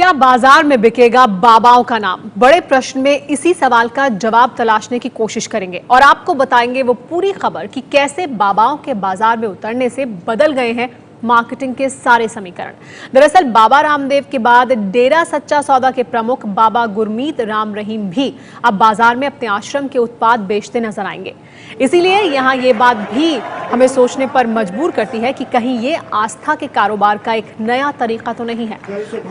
क्या बाजार में बिकेगा बाबाओं का नाम? बड़े प्रश्न में इसी सवाल का जवाब तलाशने की कोशिश करेंगे और आपको बताएंगे वो पूरी खबर कि कैसे बाबाओं के बाजार में उतरने से बदल गए हैं मार्केटिंग के सारे समीकरण। दरअसल बाबा रामदेव के बाद डेरा सच्चा सौदा के प्रमुख बाबा गुरमीत राम रहीम भी अब बाजार में अपने आश्रम के उत्पाद बेचते नजर आएंगे। इसीलिए यहाँ ये बात भी हमें सोचने पर मजबूर करती है कि कहीं ये आस्था के कारोबार का एक नया तरीका तो नहीं है।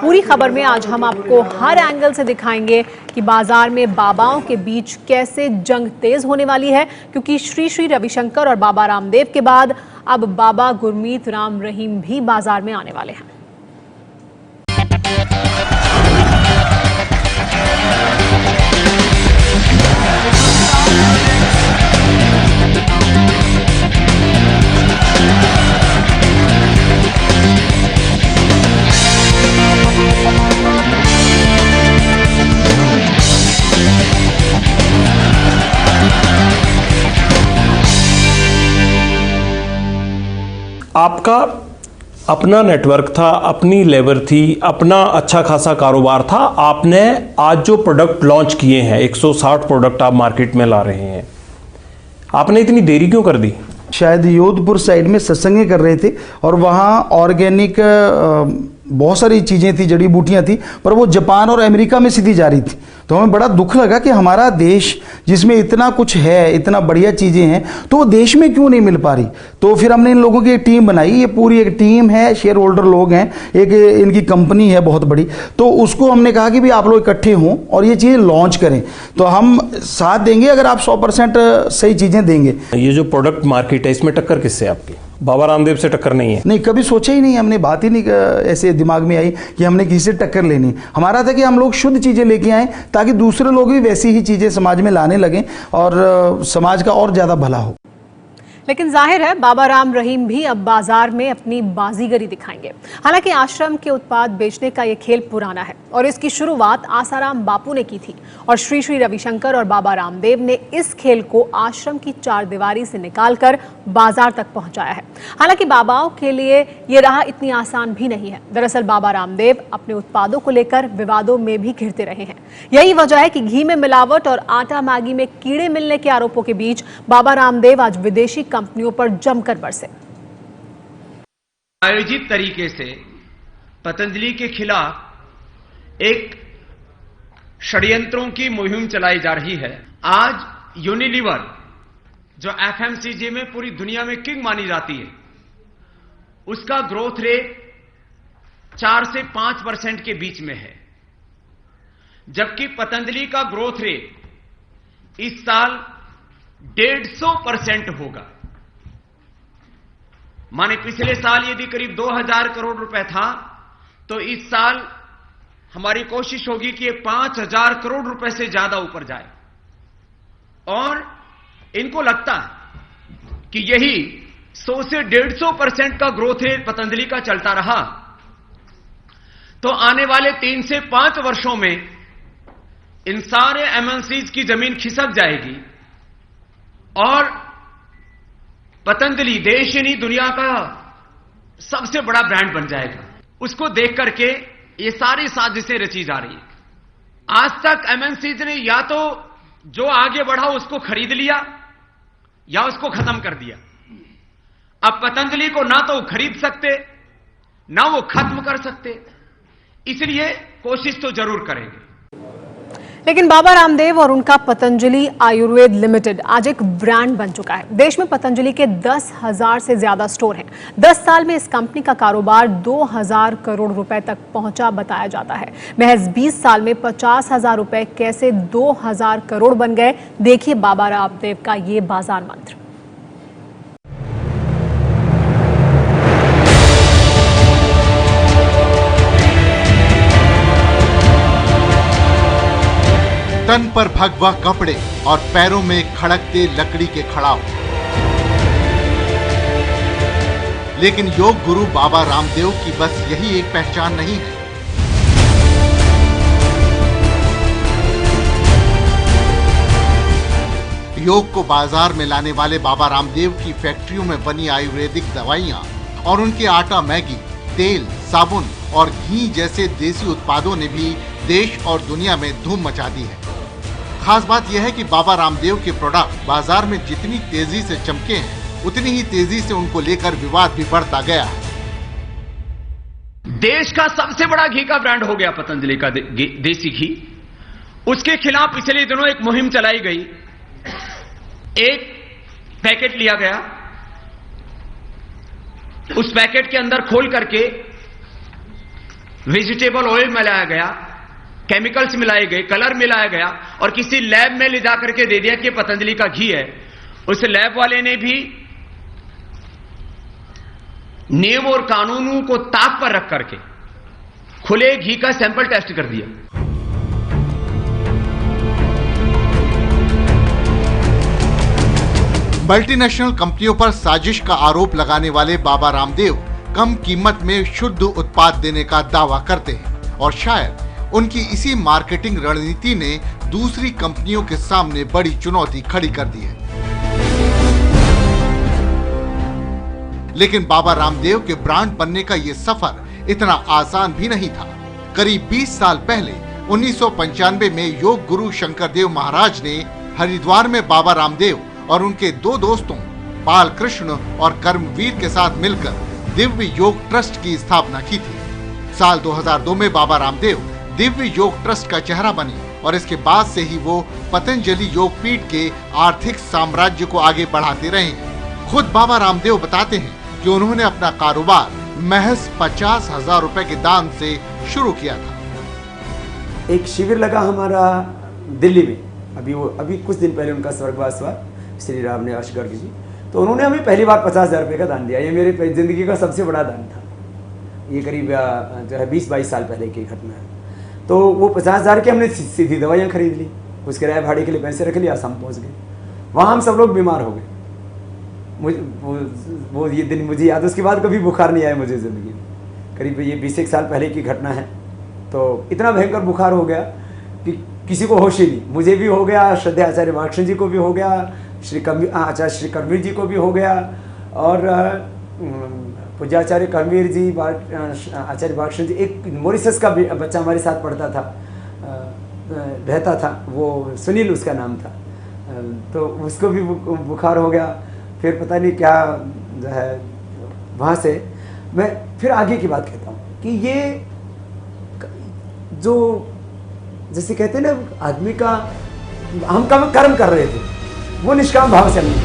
पूरी खबर में आज हम आपको हर एंगल से दिखाएंगे कि बाजार में बाबाओं के बीच कैसे जंग तेज होने वाली है, क्योंकि श्री श्री रविशंकर और बाबा रामदेव के बाद अब बाबा गुरमीत राम रहीम भी बाजार में आने वाले हैं। आपका अपना नेटवर्क था, अपनी लेबर थी, अपना अच्छा खासा कारोबार था। आपने आज जो प्रोडक्ट लॉन्च किए हैं, 160 प्रोडक्ट आप मार्केट में ला रहे हैं, आपने इतनी देरी क्यों कर दी? शायद योधपुर साइड में सत्संगे कर रहे थे और वहाँ ऑर्गेनिक बहुत सारी चीज़ें थी, जड़ी बूटियाँ थी, पर वो जापान और अमेरिका में सीधी जा रही थी। तो हमें बड़ा दुख लगा कि हमारा देश जिसमें इतना कुछ है, इतना बढ़िया चीज़ें हैं, तो वो देश में क्यों नहीं मिल पा रही। तो फिर हमने इन लोगों की एक टीम बनाई। ये पूरी एक टीम है, शेयर होल्डर लोग हैं, एक इनकी कंपनी है बहुत बड़ी। तो उसको हमने कहा कि भी आप लोग इकट्ठे हों और ये चीज़ें लॉन्च करें, तो हम साथ देंगे अगर आप 100% सही चीज़ें देंगे। ये जो प्रोडक्ट मार्केट है, इसमें टक्कर किससे है आपकी? बाबा रामदेव से टक्कर नहीं है? नहीं, कभी सोचा ही नहीं, हमने बात ही नहीं ऐसे दिमाग में आई कि हमने किसी से टक्कर लेनी। हमारा था कि हम लोग शुद्ध चीज़ें लेके आएँ ताकि दूसरे लोग भी वैसी ही चीज़ें समाज में लाने लगें और समाज का और ज़्यादा भला हो। लेकिन जाहिर है बाबा राम रहीम भी अब बाजार में अपनी बाजीगरी दिखाएंगे। हालांकि आश्रम के उत्पाद बेचने का ये खेल पुराना है और इसकी शुरुआत आसाराम बापू ने की थी और श्री श्री रविशंकर और बाबा रामदेव ने इस खेल को आश्रम की चारदीवारी से निकालकर बाजार तक पहुंचाया है। हालांकि बाबाओं के लिए ये राह इतनी आसान भी नहीं है। दरअसल बाबा रामदेव अपने उत्पादों को लेकर विवादों में भी घिरते रहे हैं। यही वजह है कि घी में मिलावट और आटा मैगी में कीड़े मिलने के आरोपों के बीच बाबा रामदेव आज विदेशी कंपनियों पर जमकर बरसे। आयोजित तरीके से पतंजलि के खिलाफ एक षड्यंत्रों की मुहिम चलाई जा रही है। आज यूनिलीवर जो एफएमसीजी में पूरी दुनिया में किंग मानी जाती है, उसका ग्रोथ रेट 4 से 5% के बीच में है, जबकि पतंजलि का ग्रोथ रेट इस साल 150% होगा। माने पिछले साल यदि करीब 2000 करोड़ रुपए था, तो इस साल हमारी कोशिश होगी कि ये 5000 करोड़ रुपए से ज्यादा ऊपर जाए। और इनको लगता है कि यही 100 से 150% का ग्रोथ रेट पतंजलि का चलता रहा तो आने वाले 3 से 5 वर्षों में इन सारे एमएनसीज की जमीन खिसक जाएगी और पतंजलि देश ही नहीं दुनिया का सबसे बड़ा ब्रांड बन जाएगा। उसको देख करके ये सारी साजिशें रची जा रही है। आज तक एमएनसीज ने या तो जो आगे बढ़ा उसको खरीद लिया या उसको खत्म कर दिया। अब पतंजलि को ना तो खरीद सकते ना वो खत्म कर सकते, इसलिए कोशिश तो जरूर करेंगे। लेकिन बाबा रामदेव और उनका पतंजलि आयुर्वेद लिमिटेड आज एक ब्रांड बन चुका है। देश में पतंजलि के 10,000 से ज्यादा स्टोर हैं। 10 साल में इस कंपनी का कारोबार 2000 करोड़ रुपए तक पहुंचा बताया जाता है। महज 20 साल में 50,000 रुपए कैसे 2000 करोड़ बन गए, देखिए बाबा रामदेव का ये बाजार मंत्र। तन पर भगवा कपड़े और पैरों में खड़कते लकड़ी के खड़ाव। लेकिन योग गुरु बाबा रामदेव की बस यही एक पहचान नहीं है। योग को बाजार में लाने वाले बाबा रामदेव की फैक्ट्रियों में बनी आयुर्वेदिक दवाइयां और उनके आटा मैगी तेल, साबुन और घी जैसे देसी उत्पादों ने भी देश और दुनिया में धूम मचा दी है। खास बात यह है कि बाबा रामदेव के प्रोडक्ट बाजार में जितनी तेजी से चमके हैं, उतनी ही तेजी से उनको लेकर विवाद भी बढ़ता गया है। देश का सबसे बड़ा घी का ब्रांड हो गया पतंजलि का देसी घी। उसके खिलाफ पिछले दिनों एक मुहिम चलाई गई। एक पैकेट लिया गया, उस पैकेट के अंदर खोल करके वेजिटेबल ऑयल मिलाया गया, केमिकल्स मिलाए गए, कलर मिलाया गया और किसी लैब में ले जाकर के दे दिया कि पतंजलि का घी है। उस लैब वाले ने भी नियम और कानूनों को ताक पर रख करके खुले घी का सैंपल टेस्ट कर दिया। मल्टीनेशनल कंपनियों पर साजिश का आरोप लगाने वाले बाबा रामदेव कम कीमत में शुद्ध उत्पाद देने का दावा करते हैं और शायद उनकी इसी मार्केटिंग रणनीति ने दूसरी कंपनियों के सामने बड़ी चुनौती खड़ी कर दी है। लेकिन बाबा रामदेव के ब्रांड बनने का ये सफर इतना आसान भी नहीं था। करीब 20 साल पहले 1995 में योग गुरु शंकरदेव महाराज ने हरिद्वार में बाबा रामदेव और उनके दो दोस्तों बाल कृष्ण और कर्मवीर के साथ मिलकर दिव्य योग ट्रस्ट की स्थापना की थी। साल 2002 में बाबा रामदेव दिव्य योग ट्रस्ट का चेहरा बने और इसके बाद से ही वो पतंजलि योग पीठ के आर्थिक साम्राज्य को आगे बढ़ाते रहे हैं। खुद बाबा रामदेव बताते हैं कि उन्होंने अपना कारोबार महज 50,000 रुपए के दान से शुरू किया था। एक शिविर लगा हमारा दिल्ली में, अभी कुछ दिन पहले उनका स्वर्गवास हुआ श्री राम निवास गर्ग जी, तो उन्होंने हमें पहली बार 50,000 रुपये का दान दिया। ये मेरे जिंदगी का सबसे बड़ा दान था। ये करीब जो है 20-22 साल पहले की घटना है। तो वो 50,000 की हमने सीधी दवाइयाँ खरीद ली, उसके किराए भाड़े के लिए पैसे रख लिया, हम पहुँच गए। वहाँ हम सब लोग बीमार हो गए। वो ये दिन मुझे याद, उसके बाद कभी बुखार नहीं आया मुझे ज़िंदगी में। करीब ये 20 साल पहले की घटना है। तो इतना भयंकर बुखार हो गया कि किसी को होश ही नहीं। मुझे भी हो गया, श्रद्धेय आचार्य वाक्षण जी को भी हो गया, आचार्य श्री कर्मवीर जी को भी हो गया और पूज्याचार्य कर्मवीर जी, आचार्य वाक्षण जी, एक मॉरिशस का बच्चा हमारे साथ पढ़ता था, रहता था, वो सुनील उसका नाम था, तो उसको भी बुखार हो गया। फिर पता नहीं क्या जो है, वहाँ से मैं फिर आगे की बात कहता हूँ कि ये जो जैसे कहते हैं ना, आदमी का हम कर्म कर रहे थे, वो निष्काम भाव से नहीं।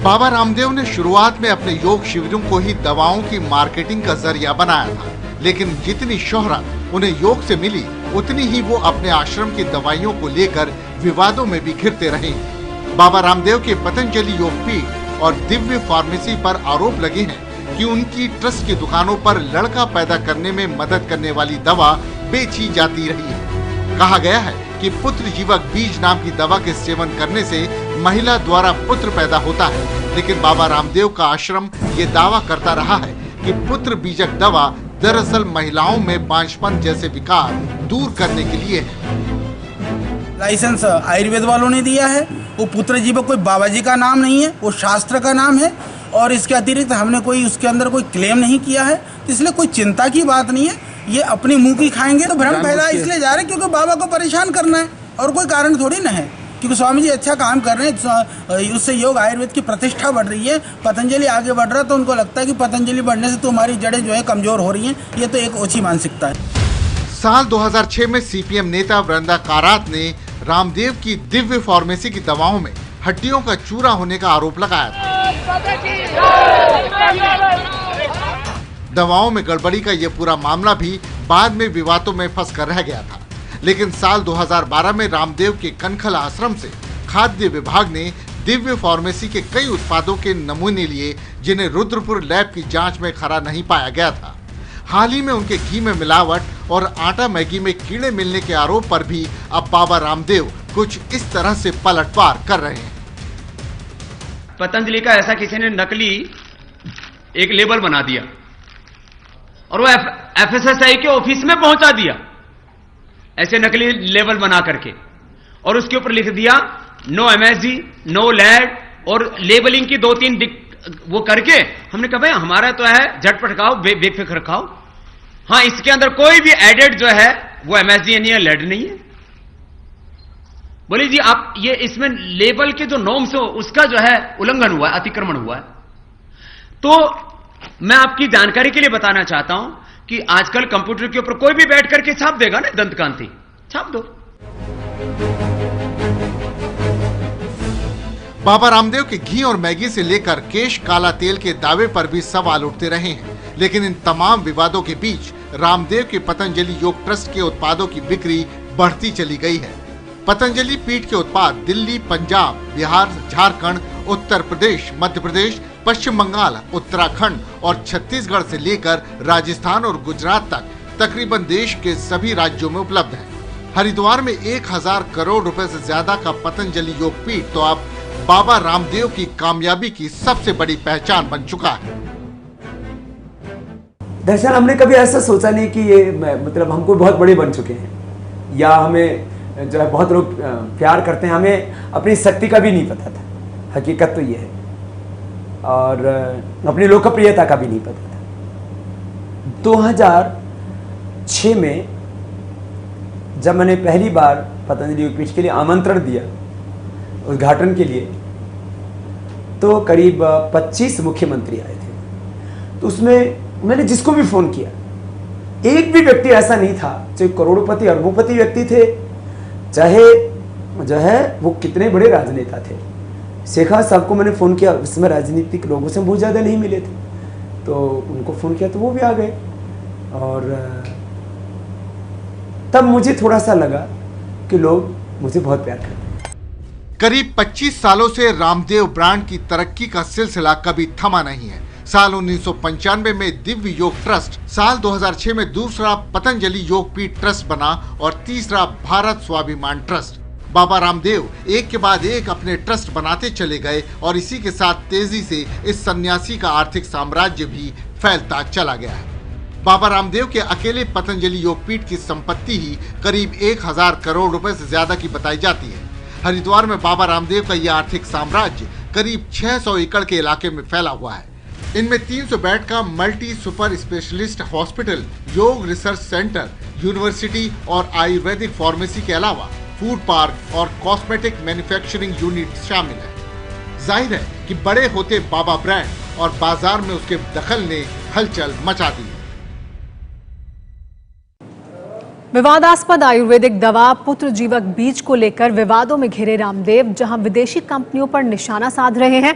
बाबा रामदेव ने शुरुआत में अपने योग शिविरों को ही दवाओं की मार्केटिंग का जरिया बनाया था, लेकिन जितनी शोहरत उन्हें योग से मिली, उतनी ही वो अपने आश्रम की दवाइयों को लेकर विवादों में भी घिरते रहे। बाबा रामदेव के पतंजलि योग पीठ और दिव्य फार्मेसी पर आरोप लगे हैं कि उनकी ट्रस्ट की दुकानों पर लड़का पैदा करने में मदद करने वाली दवा बेची जाती रही है। कहा गया है कि पुत्र जीवक बीज नाम की दवा के सेवन करने से महिला द्वारा पुत्र पैदा होता है, लेकिन बाबा रामदेव का आश्रम ये दावा करता रहा है कि पुत्र बीजक दवा दरअसल महिलाओं में बांझपन जैसे विकार दूर करने के लिए है। लाइसेंस आयुर्वेद वालों ने दिया है। वो पुत्र जीवक कोई बाबा जी का नाम नहीं है, वो शास्त्र का नाम है और इसके अतिरिक्त हमने कोई उसके अंदर कोई क्लेम नहीं किया है, इसलिए कोई चिंता की बात नहीं है। ये अपनी मुंह की खाएंगे तो भ्रम फैला इसलिए जा रहे हैं क्योंकि बाबा को परेशान करना है और कोई कारण थोड़ी ना है, क्योंकि स्वामी जी अच्छा काम कर रहे हैं, उससे योग आयुर्वेद की प्रतिष्ठा बढ़ रही है, पतंजलि आगे बढ़ रहा है, तो उनको लगता है कि पतंजलि बढ़ने से तो हमारी जड़ें जो है कमजोर हो रही हैं। ये तो एक ओछी मानसिकता है। साल 2006 में सीपीएम नेता वृंदा कारात ने रामदेव की दिव्य फार्मेसी की दवाओं में हड्डियों का चूरा होने का आरोप लगाया था। दवाओं में गड़बड़ी का यह पूरा मामला भी बाद में विवादों में फंसकर रह गया था, लेकिन साल 2012 में रामदेव के कनखल आश्रम से खाद्य विभाग ने दिव्य फार्मेसी के कई उत्पादों के नमूने लिए, जिन्हें रुद्रपुर लैब की जांच में खरा नहीं पाया गया था। हाल ही में उनके घी में मिलावट और आटा मैगी में कीड़े मिलने के आरोप पर भी अब बाबा रामदेव कुछ इस तरह से पलटवार कर रहे हैं। पतंजलि का ऐसा किसी ने नकली एक लेबल बना दिया और वो एफएसएसआई के ऑफिस में पहुंचा दिया, ऐसे नकली लेबल बना करके, और उसके ऊपर लिख दिया नो एमएसजी, नो लैड, और लेबलिंग की 2-3 वो करके हमने कहा भाई हमारा तो है झटपट खाओ बेफिक्र खाओ। हाँ, इसके अंदर कोई भी एडेड जो है वो MSG नहीं है, लेड नहीं है। बोले जी आप ये इसमें लेबल के जो नॉर्म्स हो उसका जो है उल्लंघन हुआ है, अतिक्रमण हुआ है। तो मैं आपकी जानकारी के लिए बताना चाहता हूं कि आजकल कंप्यूटर के ऊपर कोई भी बैठ करके छाप देगा ना, दंतकांति छाप दो। बाबा रामदेव के घी और मैगी से लेकर केश काला तेल के दावे पर भी सवाल उठते रहे हैं, लेकिन इन तमाम विवादों के बीच रामदेव के पतंजलि योग ट्रस्ट के उत्पादों की बिक्री बढ़ती चली गई है। पतंजलि पीठ के उत्पाद दिल्ली, पंजाब, बिहार, झारखंड, उत्तर प्रदेश, मध्य प्रदेश, पश्चिम बंगाल, उत्तराखंड और छत्तीसगढ़ से लेकर राजस्थान और गुजरात तक तकरीबन देश के सभी राज्यों में उपलब्ध है। हरिद्वार में 1000 करोड़ रुपए से ज्यादा का पतंजलि योग पीठ तो अब बाबा रामदेव की कामयाबी की सबसे बड़ी पहचान बन चुका है। दरअसल हमने कभी ऐसा सोचा नहीं कि ये मतलब हमको बहुत बड़े बन चुके हैं या हमें जो है बहुत लोग प्यार करते हैं। हमें अपनी शक्ति का भी नहीं पता था, हकीकत तो ये है, और अपनी लोकप्रियता का भी नहीं पता था। 2006 में जब मैंने पहली बार पतंजलि योग पीठ के लिए आमंत्रण दिया उद्घाटन के लिए, तो करीब 25 मुख्यमंत्री आए थे। तो उसमें मैंने जिसको भी फोन किया, एक भी व्यक्ति ऐसा नहीं था, चाहे करोड़पति अरबोपति व्यक्ति थे, चाहे जो है वो कितने बड़े राजनेता थे। शेखा साहब को मैंने फ़ोन किया, उस समय राजनीतिक लोगों से बहुत ज़्यादा नहीं मिले थे, तो उनको फ़ोन किया तो वो भी आ गए। और तब मुझे थोड़ा सा लगा कि लोग मुझे बहुत प्यार करते हैं। करीब 25 सालों से रामदेव ब्रांड की तरक्की का सिलसिला कभी थमा नहीं है। साल 1995 में दिव्य योग ट्रस्ट, साल 2006 में दूसरा पतंजलि योग पीठ ट्रस्ट बना और तीसरा भारत स्वाभिमान ट्रस्ट। बाबा रामदेव एक के बाद एक अपने ट्रस्ट बनाते चले गए और इसी के साथ तेजी से इस सन्यासी का आर्थिक साम्राज्य भी फैलता चला गया है। बाबा रामदेव के अकेले पतंजलि योग पीठ की संपत्ति ही करीब 1000 करोड़ रुपए से ज्यादा की बताई जाती है। हरिद्वार में बाबा रामदेव का यह आर्थिक साम्राज्य करीब 600 एकड़ के इलाके में फैला हुआ है। इनमें 300 बेड का मल्टी सुपर स्पेशलिस्ट हॉस्पिटल, योग रिसर्च सेंटर, यूनिवर्सिटी और आयुर्वेदिक फार्मेसी के अलावा फूड पार्क और कॉस्मेटिक मैन्युफैक्चरिंग यूनिट शामिल है। जाहिर है कि बड़े होते बाबा ब्रांड और बाजार में उसके दखल ने हलचल मचा दी। विवादास्पद आयुर्वेदिक दवा पुत्र जीवक बीज को लेकर विवादों में घिरे रामदेव जहां विदेशी कंपनियों पर निशाना साध रहे हैं,